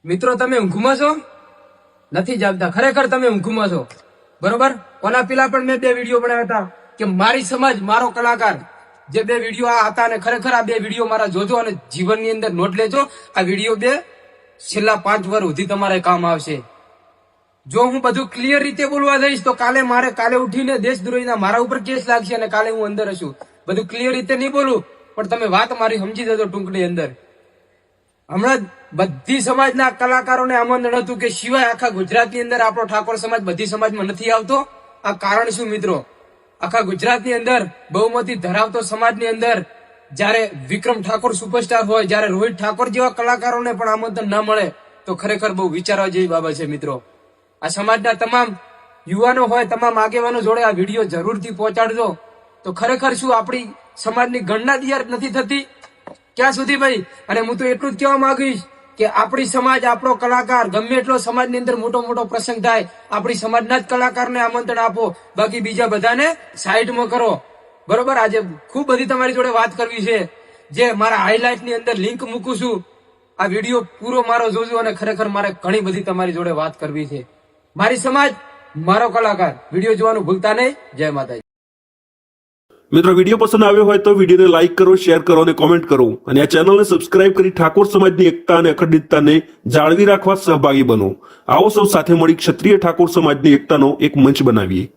મિત્રો તમે ઊંઘમાં છો? નથી જાગતા, ખરેખર તમે ઊંઘમાં છો, બરોબર? ઓલા પેલા પણ મેં 2 વિડીયો બનાવ્યા હતા કે મારી સમાજ મારો કલાકાર, જે 2 વિડીયો આ હતા, અને ખરેખર આ 2 વિડીયો મારા જોજો અને જીવનની અંદર નોટ લેજો. આ વિડીયો 2 છેલ્લા 5 વર્ષ સુધી તમારે કામ આવશે. જો હું બધું ક્લિયર રીતે બોલવા જઈશ તો કાલે ઉઠીને દેશદ્રોહીના મારા ઉપર કેસ લાગશે અને કાલે હું અંદર હશું. બધું ક્લિયર રીતે નહીં બોલું, પણ તમે વાત મારી સમજી જજો ટૂંકની અંદર. હમણાં બધી સમાજના કલાકારોને આમંત્રણ હતું કે સિવાય આખા ગુજરાતની અંદર આપણો ઠાકોર સમાજ બધી સમાજમાં નથી આવતો. આ કારણ શું મિત્રો? આખા ગુજરાતની અંદર બહુમતી ધરાવતો સમાજની અંદર જયારે વિક્રમ ઠાકોર સુપરસ્ટાર હોય, જયારે રોહિત ઠાકોર જેવા કલાકારોને પણ આમંત્રણ ના મળે તો ખરેખર બહુ વિચારવા જેવી બાબત છે મિત્રો. આ સમાજના તમામ યુવાનો હોય, તમામ આગેવાનો જોડે આ વિડીયો જરૂરથી પહોંચાડજો. તો ખરેખર શું આપણી સમાજની ગણના તૈયાર નથી થતી? ક્યાં સુધી ભાઈ? અને હું તો એટલું જ કહેવા માંગીશ કે આપણી સમાજ, આપણો કલાકાર, ગમે એટલો સમાજની અંદર મોટો પ્રસંગ થાય, આપણી સમાજના જ કલાકારને આમંત્રણ આપો, બાકી બીજા બધાને સાઈડમાં કરો, બરોબર? આજે ખૂબ બધી તમારી જોડે વાત કરવી છે, જે મારા હાઈલાઇટ ની અંદર લિંક મૂકું છું. આ વિડીયો પૂરો મારો જોજો અને ખરેખર મારે ઘણી બધી તમારી જોડે વાત કરવી છે. મારી સમાજ મારો કલાકાર, વિડીયો જોવાનું ભૂલતા નહીં. જય માતાજી. મિત્રો, વિડીયો પસંદ આવ્યો હોય તો વિડીયોને લાઇક કરો, શેર કરો અને કોમેન્ટ કરો, અને આ ચેનલને સબસ્ક્રાઇબ કરી ઠાકોર સમાજની એકતા અને અખંડિતતાને જાળવી રાખવા સહભાગી બનો. આવો સૌ સાથે મળી ક્ષત્રિય ઠાકોર સમાજની એકતાનો એક મંચ બનાવીએ.